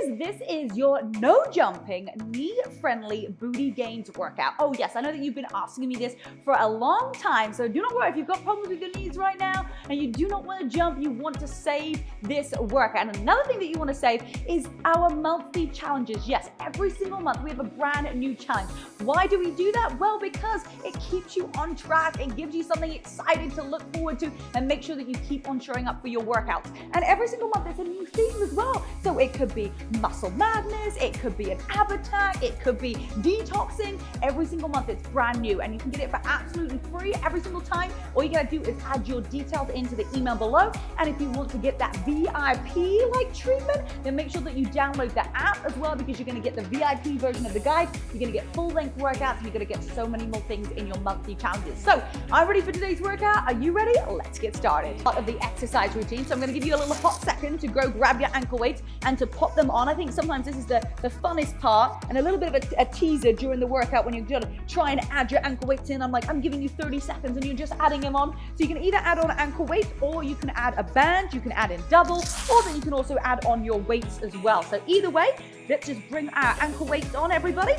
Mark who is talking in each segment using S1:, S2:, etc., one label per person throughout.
S1: girlies, this is your no jumping, knee-friendly booty gains workout. Oh yes, I know that you've been asking me this for a long time, so do not worry if you've got problems with your knees right now and you do not want to jump, you want to save this workout. And another thing that you want to save is our monthly challenges. Yes, every single month we have a brand new challenge. Why do we do that? Well, because it keeps you on track and gives you something exciting to look forward to and make sure that you keep on showing up for your workouts. And every single month there's a new theme as well. So it could be muscle madness, it could be an ab attack, it could be detoxing. Every single month it's brand new and you can get it for absolutely free every single time. All you gotta do is add your details into the email below. And if you want to get that VIP-like treatment, then make sure that you download the app as well, because you're gonna get the VIP version of the guide. You're gonna get full-length workouts and you're gonna get so many more things in your monthly challenges. So I'm ready for today's workout. Are you ready? Let's get started. Part of the exercise routine. So I'm gonna give you a little hot second to go grab your ankle weights and to pop them on. I think sometimes this is the funnest part and a little bit of a teaser during the workout when you're gonna try and add your ankle weights in. I'm giving you 30 seconds and you're just adding them on. So you can either add on ankle weights or you can add a band, you can add in double, or then you can also add on your weights as well. So either way, let's just bring our ankle weights on, everybody.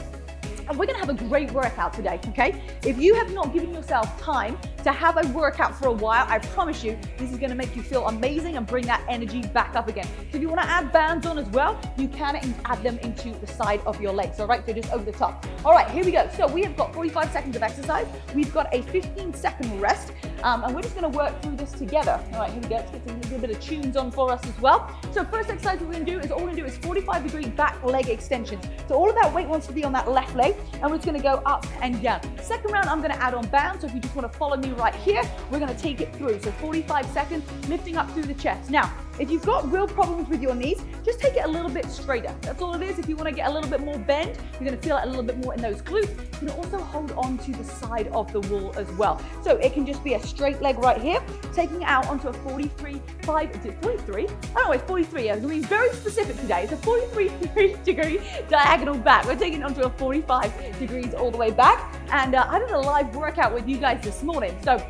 S1: And we're gonna have a great workout today, okay? If you have not given yourself time to have a workout for a while, I promise you, this is gonna make you feel amazing and bring that energy back up again. So if you wanna add bands on as well, you can add them into the side of your legs, all right? So just over the top. All right, here we go. So we have got 45 seconds of exercise. We've got a 15-second rest, and we're just gonna work through this together. All right, here we go. Let's get a little bit of tunes on for us as well. So first exercise we're gonna do is, all we're gonna do is 45-degree back leg extensions. So all of that weight wants to be on that left leg, and we're just gonna go up and down. Second round, I'm gonna add on bands. So if you just wanna follow me right here, we're gonna take it through. So 45 seconds, lifting up through the chest. Now, if you've got real problems with your knees, just take it a little bit straighter. That's all it is. If you wanna get a little bit more bend, you're gonna feel it a little bit more in those glutes. You can also hold on to the side of the wall as well. So it can just be a straight leg right here, taking it out onto a 43, is it 43? I don't know, it's 43. I'm gonna be very specific today. It's a 43-degree diagonal back. We're taking it onto a 45 degrees all the way back. And I did a live workout with you guys this morning. So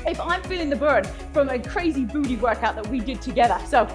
S1: if I'm feeling the burn from a crazy booty workout that we did together. So,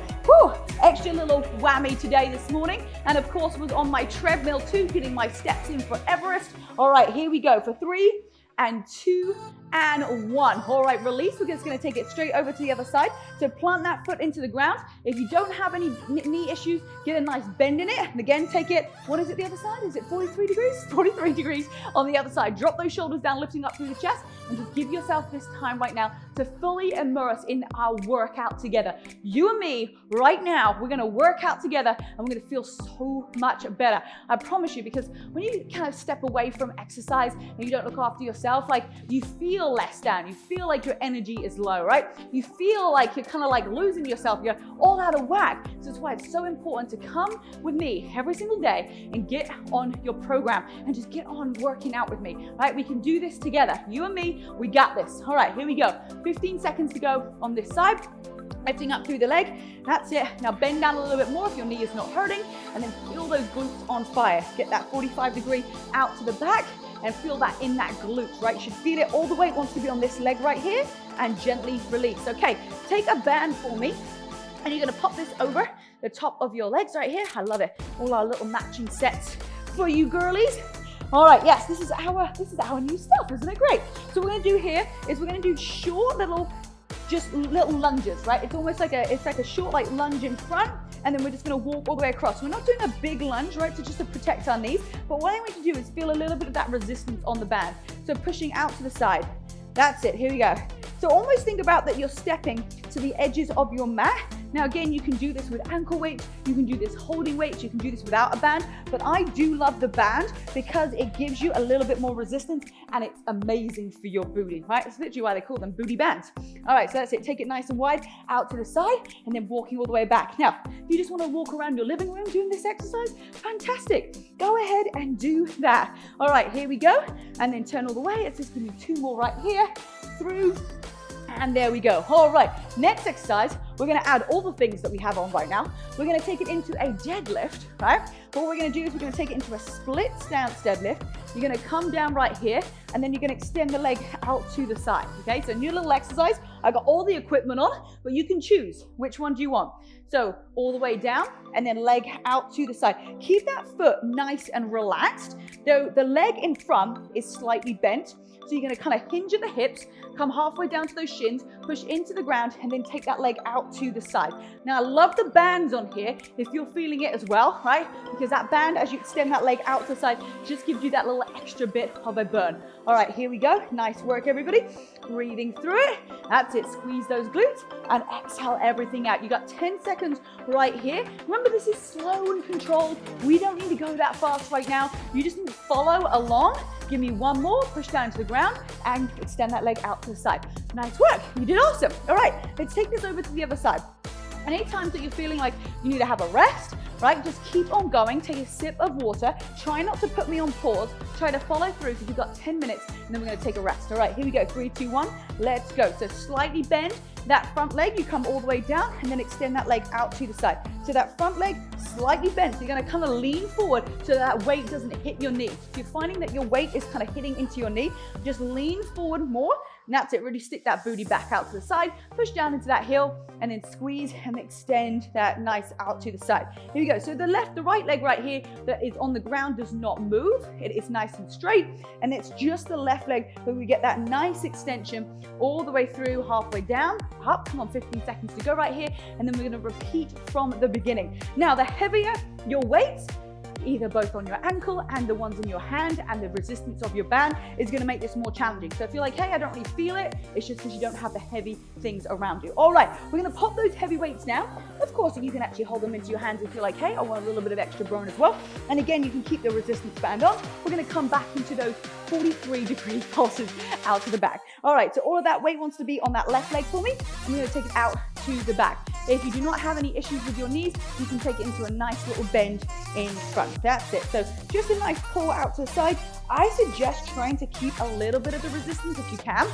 S1: extra little whammy today this morning. And of course was on my treadmill too, getting my steps in for Everest. All right, here we go for 3 and 2 and 1. All right, release. We're just gonna take it straight over to the other side. So plant that foot into the ground. If you don't have any knee issues, get a nice bend in it. And again, take it, what is it the other side? Is it 43 degrees? 43 degrees on the other side. Drop those shoulders down, lifting up through the chest. And just give yourself this time right now to fully immerse in our workout together. You and me, right now, we're gonna work out together and we're gonna feel so much better. I promise you, because when you kind of step away from exercise and you don't look after yourself, like you feel less down, you feel like your energy is low, right? You feel like you're kind of like losing yourself, you're all out of whack. So that's why it's so important to come with me every single day and get on your program and just get on working out with me, right? We can do this together. You and me, we got this. All right, here we go. 15 seconds to go on this side. Lifting up through the leg. That's it. Now bend down a little bit more if your knee is not hurting, and then feel those glutes on fire. Get that 45-degree out to the back and feel that in that glute, right? You should feel it. All the weight wants to be on this leg right here, and gently release. Okay, take a band for me, and you're gonna pop this over the top of your legs right here. I love it. All our little matching sets for you girlies. All right, yes, this is our new stuff, isn't it great? So what we're gonna do here is we're gonna do short little lunges, right? It's almost like a short like lunge in front, and then we're just gonna walk all the way across. We're not doing a big lunge, right? So just to protect our knees, but what I want you to do is feel a little bit of that resistance on the band. So pushing out to the side. That's it, here we go. So almost think about that you're stepping to the edges of your mat. Now again, you can do this with ankle weights, you can do this holding weights, you can do this without a band, but I do love the band because it gives you a little bit more resistance and it's amazing for your booty, right? That's literally why they call them booty bands. All right, so that's it. Take it nice and wide out to the side and then walking all the way back. Now, if you just want to walk around your living room doing this exercise, fantastic. Go ahead and do that. All right, here we go. And then turn all the way. It's just gonna be 2 more right here, through, and there we go. All right, next exercise, we're gonna add all the things that we have on right now. We're gonna take it into a deadlift, right? But what we're gonna do is we're gonna take it into a split stance deadlift. You're gonna come down right here, and then you're gonna extend the leg out to the side, okay? So new little exercise. I got all the equipment on, but you can choose which one do you want. So all the way down and then leg out to the side. Keep that foot nice and relaxed. Though the leg in front is slightly bent. So you're gonna kind of hinge at the hips, come halfway down to those shins, push into the ground, and then take that leg out to the side. Now I love the bands on here if you're feeling it as well, right? Because that band, as you extend that leg out to the side, just gives you that little extra bit of a burn. All right, here we go. Nice work, everybody. Breathing through it. That's it. Squeeze those glutes and exhale everything out. You got 10 seconds right here. Remember, this is slow and controlled. We don't need to go that fast right now. You just need to follow along. Give me one more, push down to the ground and extend that leg out to the side. Nice work, you did awesome. All right, let's take this over to the other side. And any times that you're feeling like you need to have a rest, right, just keep on going, take a sip of water, try not to put me on pause, try to follow through because you've got 10 minutes and then we're gonna take a rest. All right, here we go, 3, 2, 1, let's go. So slightly bend that front leg, you come all the way down and then extend that leg out to the side. So that front leg slightly bent, so you're gonna kind of lean forward so that weight doesn't hit your knee. If you're finding that your weight is kind of hitting into your knee, just lean forward more. And that's it, really stick that booty back out to the side, push down into that heel, and then squeeze and extend that nice out to the side. Here we go, so the right leg right here that is on the ground does not move. It is nice and straight, and it's just the left leg where we get that nice extension all the way through, halfway down, up, come on, 15 seconds to go right here, and then we're gonna repeat from the beginning. Now, the heavier your weights, either both on your ankle and the ones in your hand and the resistance of your band is going to make this more challenging. So if you're like, hey, I don't really feel it, it's just because you don't have the heavy things around you. All right, we're going to pop those heavy weights now. Of course, you can actually hold them into your hands if you're like, hey, I want a little bit of extra burn as well. And again, you can keep the resistance band on. We're going to come back into those 43-degree pulses out to the back. All right, so all of that weight wants to be on that left leg for me. I'm going to take it out to the back. If you do not have any issues with your knees, you can take it into a nice little bend in front. That's it. So just a nice pull out to the side. I suggest trying to keep a little bit of the resistance if you can,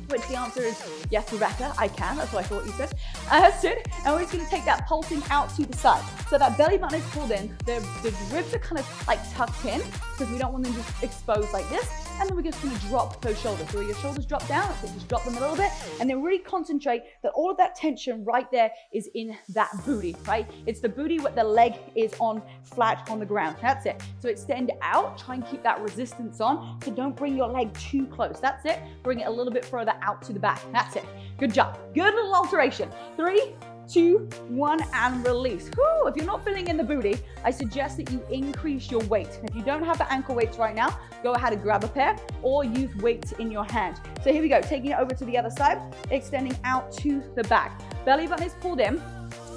S1: which the answer is yes, Rebecca, I can. That's what I thought you said. That's it. And we're just going to take that pulsing out to the side. So that belly button is pulled in. The ribs are kind of like tucked in because we don't want them just exposed like this. And then we're just going to drop those shoulders. So your shoulders drop down, so just drop them a little bit, and then really concentrate that all of that tension right there is in that booty, right? It's the booty where the leg is on flat on the ground. That's it. So extend out, try and keep that resistance on. So don't bring your leg too close. That's it. Bring it a little bit further out to the back. That's it. Good job. Good little alteration. 3, 2, 1, and release. Whew, if you're not feeling in the booty, I suggest that you increase your weight. If you don't have the ankle weights right now, go ahead and grab a pair or use weights in your hand. So here we go, taking it over to the other side, extending out to the back. Belly button is pulled in,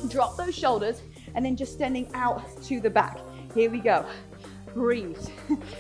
S1: drop those shoulders, and then just extending out to the back. Here we go. Breathe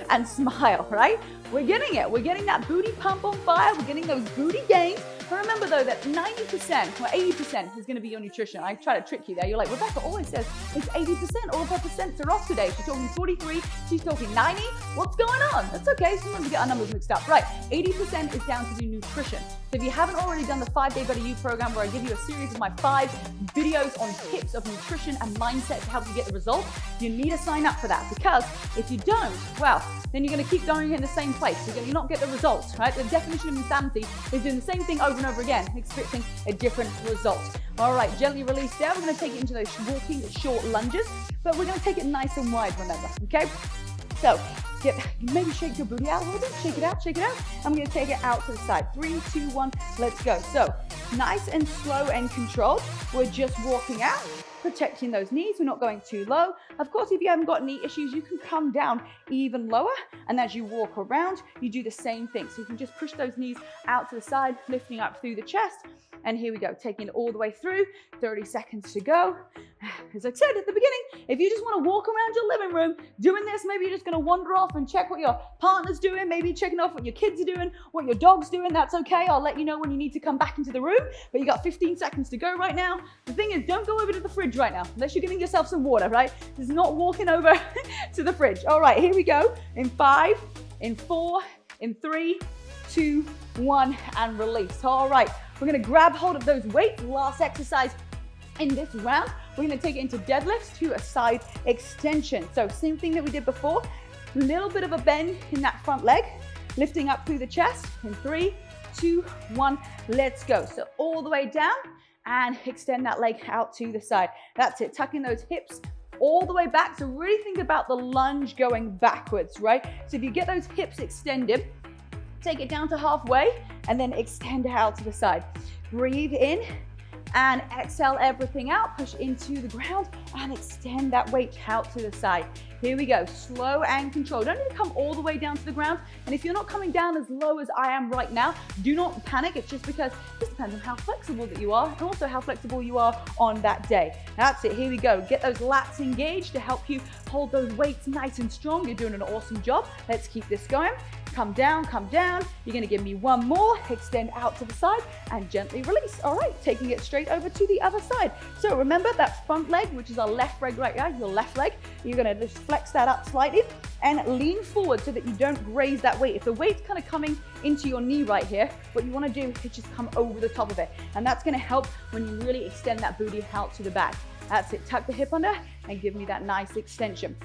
S1: and smile, right? We're getting it. We're getting that booty pump on fire. We're getting those booty gains. But remember though that 90% or 80% is going to be your nutrition. I try to trick you there. You're like, Rebecca always says it's 80%. All of her percents are off today. She's talking 43. She's talking 90. What's going on? That's okay. Sometimes we get our numbers mixed up. Right. 80% is down to the nutrition. So if you haven't already done the 5-Day Better You program where I give you a series of my 5 videos on tips of nutrition and mindset to help you get the results, you need to sign up for that, because if you don't, well, then you're going to keep going in the same place. You're going to not get the results, right? The definition of insanity is doing the same thing over and over again, expecting a different result. All right, gently release there. We're going to take it into those walking short lunges, but we're going to take it nice and wide, remember, okay? So maybe shake your booty out a little bit, shake it out, shake it out. I'm going to take it out to the side. 3, 2, 1, let's go. So nice and slow and controlled. We're just walking out, protecting those knees. We're not going too low. Of course, if you haven't got knee issues, you can come down even lower. And as you walk around, you do the same thing. So you can just push those knees out to the side, lifting up through the chest. And here we go, taking it all the way through, 30 seconds to go. As I said at the beginning, if you just want to walk around your living room doing this, maybe you're just going to wander off and check what your partner's doing, maybe checking off what your kids are doing, what your dog's doing, that's okay. I'll let you know when you need to come back into the room, but you got 15 seconds to go right now. The thing is, don't go over to the fridge right now, unless you're getting yourself some water, right? It's not walking over to the fridge. All right, here we go. In 5, in 4, in 3, 2, 1, and release. All right, we're gonna grab hold of those weights. Last exercise in this round, we're gonna take it into deadlifts to a side extension. So same thing that we did before, little bit of a bend in that front leg, lifting up through the chest in 3, 2, 1, let's go. So all the way down and extend that leg out to the side. That's it, tucking those hips all the way back. So really think about the lunge going backwards, right? So if you get those hips extended, take it down to halfway and then extend out to the side. Breathe in and exhale everything out. Push into the ground and extend that weight out to the side. Here we go, slow and controlled. Don't need to come all the way down to the ground. And if you're not coming down as low as I am right now, do not panic. It's just because this depends on how flexible that you are and also how flexible you are on that day. That's it, here we go. Get those lats engaged to help you hold those weights nice and strong. You're doing an awesome job. Let's keep this going. Come down, come down. You're gonna give me one more, extend out to the side and gently release. All right, taking it straight over to the other side. So remember that front leg, which is our left leg right here, your left leg, you're gonna just flex that up slightly and lean forward so that you don't graze that weight. If the weight's kind of coming into your knee right here, what you wanna do is just come over the top of it. And that's gonna help when you really extend that booty out to the back. That's it, tuck the hip under and give me that nice extension.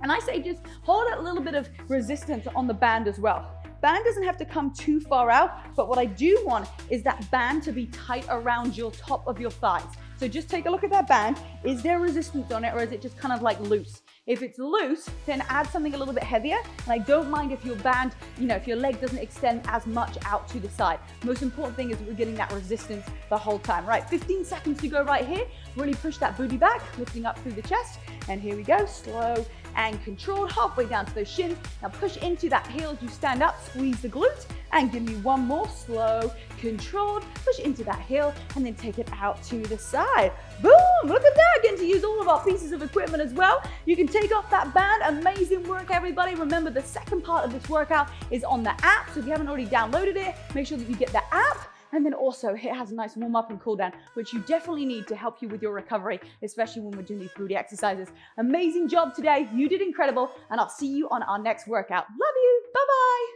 S1: And I say just hold a little bit of resistance on the band as well. Band doesn't have to come too far out, but what I do want is that band to be tight around your top of your thighs. So just take a look at that band. Is there resistance on it or is it just kind of like loose? If it's loose, then add something a little bit heavier. And I don't mind if your band, if your leg doesn't extend as much out to the side. Most important thing is we're getting that resistance the whole time. Right, 15 seconds to go right here. Really push that booty back, lifting up through the chest. And here we go, slow and controlled, halfway down to those shins. Now push into that heel as you stand up, squeeze the glute, and give me one more, slow, controlled, push into that heel, and then take it out to the side. Boom, look at that, getting to use all of our pieces of equipment as well. You can take off that band, amazing work everybody. Remember the second part of this workout is on the app, so if you haven't already downloaded it, make sure that you get the app. And then also it has a nice warm up and cool down, which you definitely need to help you with your recovery, especially when we're doing these booty exercises. Amazing job today. You did incredible. And I'll see you on our next workout. Love you. Bye-bye.